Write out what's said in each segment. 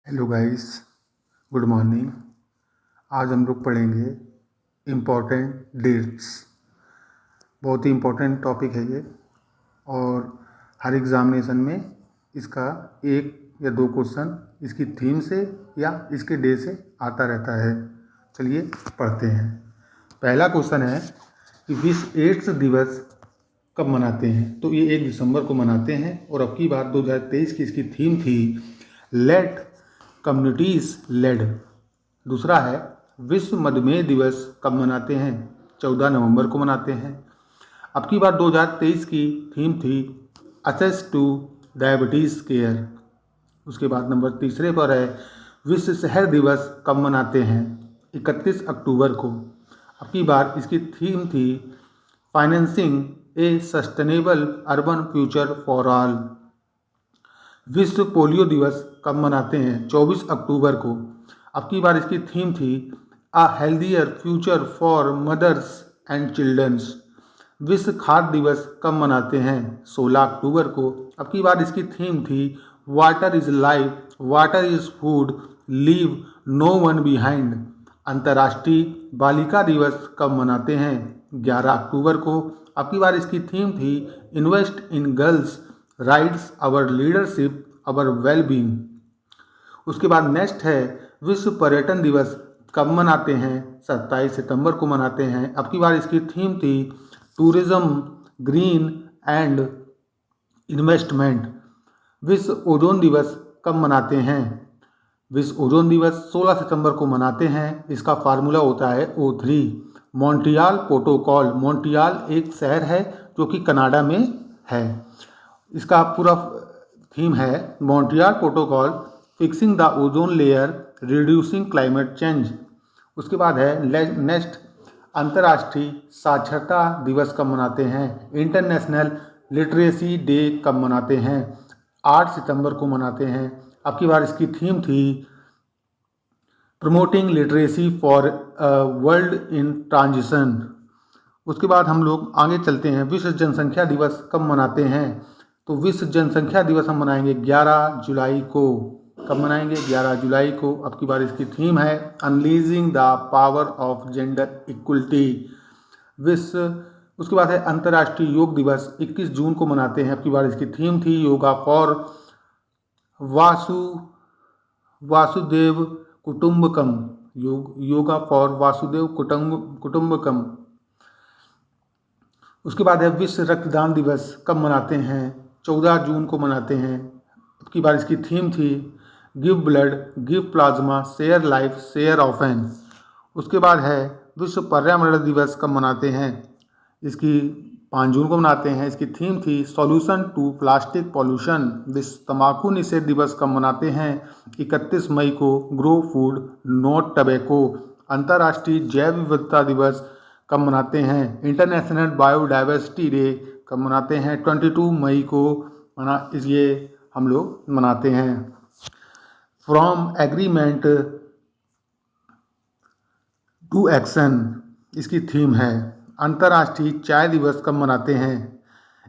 Hello guys, good morning. आज हम लोग पढ़ेंगे इम्पोर्टेंट डेट्स। बहुत ही इम्पोर्टेंट टॉपिक है ये और हर एग्ज़ामिनेशन में इसका एक या दो क्वेश्चन इसकी थीम से या इसके डे से आता रहता है। चलिए पढ़ते हैं। पहला क्वेश्चन है कि विश्व एड्स दिवस कब मनाते हैं। तो ये 1 दिसंबर को मनाते हैं और अब की बार 2023 की इसकी थीम थी लेट कम्युनिटीज लेड। दूसरा है विश्व मधुमेह दिवस कब मनाते हैं। 14 नवंबर को मनाते हैं। अब की बार 2023 की थीम थी असेस टू डायबिटीज़ केयर। उसके बाद नंबर तीसरे पर है विश्व शहर दिवस कब मनाते हैं। 31 अक्टूबर को। अब की बार इसकी थीम थी financing A sustainable urban future for all. विश्व पोलियो दिवस कब मनाते हैं। 24 अक्टूबर को। अब की बार इसकी थीम थी a healthier future for mothers and childrens. विश्व खाद्य दिवस कब मनाते हैं। 16 अक्टूबर को। अब की बार इसकी थीम थी water is life, water is food, leave no one behind. अंतर्राष्ट्रीय बालिका दिवस कब मनाते हैं। 11 अक्टूबर को। अब की बार इसकी थीम थी invest in girls rights our leadership our wellbeing. उसके बाद नेक्स्ट है विश्व पर्यटन दिवस कब मनाते हैं। 27 सितंबर को मनाते हैं। अब की बार इसकी थीम थी टूरिज्म ग्रीन एंड इन्वेस्टमेंट। विश्व ओजोन दिवस कब मनाते हैं। विश्व ओजोन दिवस 16 सितंबर को मनाते हैं। इसका फार्मूला होता है O3। Montreal protocol. मॉन्ट्रियल एक शहर है जो कि कनाडा में है। इसका पूरा थीम है Montreal protocol fixing the ozone layer reducing climate change. उसके बाद है नेक्स्ट अंतर्राष्ट्रीय साक्षरता दिवस कब मनाते हैं। इंटरनेशनल लिटरेसी डे कब मनाते हैं। 8 सितंबर को मनाते हैं। अब की बार इसकी थीम थी promoting literacy for world in transition. उसके बाद हम लोग आगे चलते हैं विश्व जनसंख्या दिवस कब मनाते हैं। तो विश्व जनसंख्या दिवस हम मनाएंगे 11 जुलाई को। कब मनाएंगे। 11 जुलाई को। अब की बार इसकी थीम है unleashing the power of gender equality. विश्व उसके बाद है अंतर्राष्ट्रीय योग दिवस 21 जून को मनाते हैं। अब की बार इसकी थीम थी योगा फॉर वासुदेव कुटुंबकम। योगा फॉर वासुदेव कुटुंबकम। उसके बाद है विश्व रक्तदान दिवस कब मनाते हैं। 14 जून को मनाते हैं। अब की बार इसकी थीम थी give blood give plasma share life share often. उसके बाद है विश्व पर्यावरण दिवस कब मनाते हैं। इसकी 5 जून को मनाते हैं। इसकी थीम थी सॉल्यूशन टू प्लास्टिक पॉल्यूशन। विश्व तंबाकू निषेध दिवस कब मनाते हैं। 31 मई को। Grow food not tobacco. अंतर्राष्ट्रीय जैव विविधता दिवस कब मनाते हैं। इंटरनेशनल बायोडाइवर्सिटी डे कब मनाते हैं। 22 मई को ये हम लोग मनाते हैं। फ्रॉम एग्रीमेंट टू एक्शन इसकी थीम है। अंतर्राष्ट्रीय चाय दिवस कब मनाते हैं।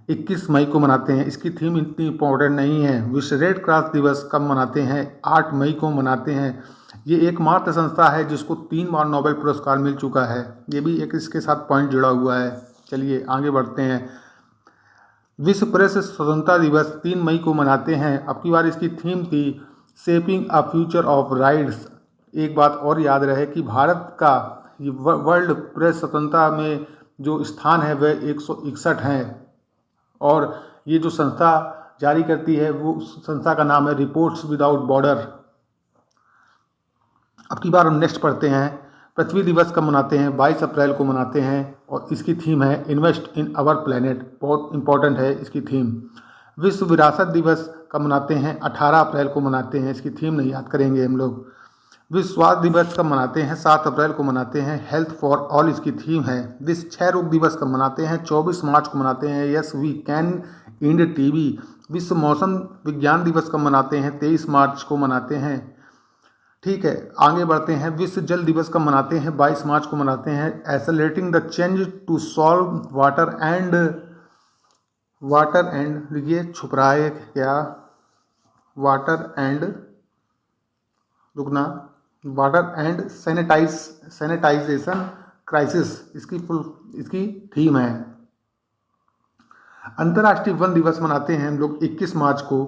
21 मई को मनाते हैं। इसकी थीम इतनी इम्पोर्टेंट नहीं है। विश्व रेड क्रॉस दिवस कब मनाते हैं। 8 मई को मनाते हैं। ये एकमात्र संस्था है जिसको 3 बार नोबेल पुरस्कार मिल चुका है। ये भी एक इसके साथ पॉइंट जुड़ा हुआ है। चलिए आगे बढ़ते हैं। विश्व प्रेस स्वतंत्रता दिवस 3 मई को मनाते हैं। अब की बार इसकी थीम थी shaping a future of rights. एक बात और याद रहे कि भारत का वर्ल्ड प्रेस स्वतंत्रता में जो स्थान है वह 161 है और ये जो संस्था जारी करती है वो उस संस्था का नाम है रिपोर्ट्स विदाउट बॉर्डर। अब की बार हम नेक्स्ट पढ़ते हैं पृथ्वी दिवस कब मनाते हैं। 22 अप्रैल को मनाते हैं और इसकी थीम है इन्वेस्ट इन आवर प्लेनेट। बहुत इंपॉर्टेंट है इसकी थीम। विश्व विरासत दिवस कब मनाते हैं। 18 अप्रैल को मनाते हैं। इसकी थीम नहीं याद करेंगे हम लोग। विश्व स्वास्थ्य दिवस कब मनाते हैं। 7 अप्रैल को मनाते हैं। हेल्थ फॉर ऑल इसकी थीम है। विश्व क्षय रोग दिवस कब मनाते हैं। 24 मार्च को मनाते हैं। Yes we can end TB. विश्व मौसम विज्ञान दिवस कब मनाते हैं। 23 मार्च को मनाते हैं। ठीक है आगे बढ़ते हैं। विश्व जल दिवस कब मनाते हैं। 22 मार्च को मनाते हैं। Accelerating the change to solve water and ये छुप रहा है क्या। वाटर एंड रुकना, वाटर एंड सैनिटाइजेशन क्राइसिस इसकी थीम है। अंतर्राष्ट्रीय वन दिवस मनाते हैं हम लोग 21 मार्च को।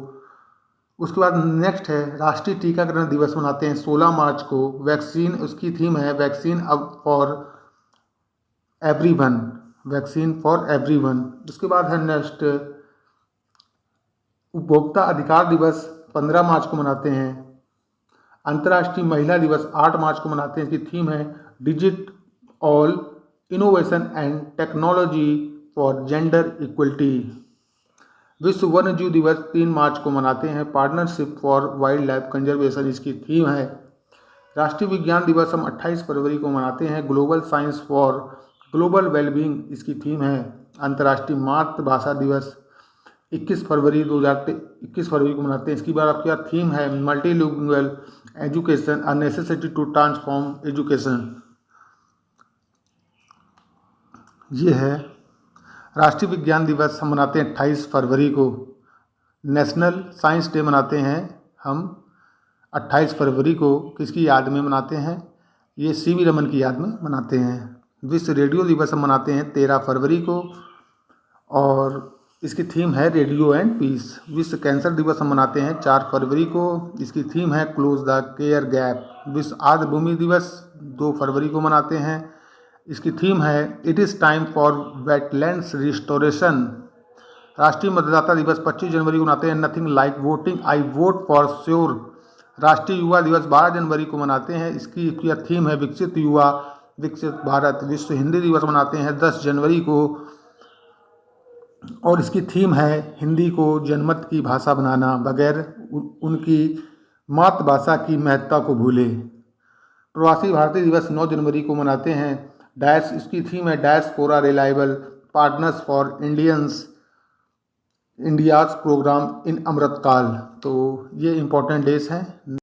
उसके बाद नेक्स्ट है राष्ट्रीय टीकाकरण दिवस मनाते हैं 16 मार्च को। वैक्सीन, उसकी थीम है वैक्सीन अब for everyone, vaccine for everyone. उसके बाद है नेक्स्ट उपभोक्ता अधिकार दिवस 15 मार्च को मनाते हैं। अंतर्राष्ट्रीय महिला दिवस 8 मार्च को मनाते हैं। इसकी थीम है digit all innovation and technology for gender equality. विश्व वन्य जीव दिवस 3 मार्च को मनाते हैं। Partnership for wild life conservation इसकी थीम है। राष्ट्रीय विज्ञान दिवस हम 28 फरवरी को मनाते हैं। Global science for global wellbeing इसकी थीम है। अंतर्राष्ट्रीय मातृभाषा दिवस 21 फरवरी को मनाते हैं। इसकी बार आपके पास थीम है multilingual education a necessity to transform education. ये है राष्ट्रीय विज्ञान दिवस हम मनाते हैं 28 फरवरी को। नेशनल साइंस डे मनाते हैं हम 28 फरवरी को। किसकी याद में मनाते हैं? ये सीवी रमन की याद में मनाते हैं। विश्व रेडियो दिवस हम मनाते हैं 13 फरवरी को और इसकी थीम है रेडियो एंड पीस। विश्व कैंसर दिवस हम मनाते हैं 4 फरवरी को। इसकी थीम है क्लोज द केयर गैप। विश्व आर्द्र भूमि दिवस 2 फरवरी को मनाते हैं। इसकी थीम है it is time for wetlands restoration. राष्ट्रीय मतदाता दिवस 25 जनवरी को मनाते हैं। Nothing like voting, I vote for sure. राष्ट्रीय युवा दिवस 12 जनवरी को मनाते हैं। इसकी थीम है विकसित युवा विकसित भारत। विश्व हिंदी दिवस मनाते हैं 10 जनवरी को और इसकी थीम है हिंदी को जनमत की भाषा बनाना, बगैर उनकी मातृभाषा की महत्ता को भूले। प्रवासी भारतीय दिवस 9 जनवरी को मनाते हैं। इसकी थीम है diaspora reliable partners for India's programme in Amritkaal. तो ये इम्पोर्टेंट डेज हैं।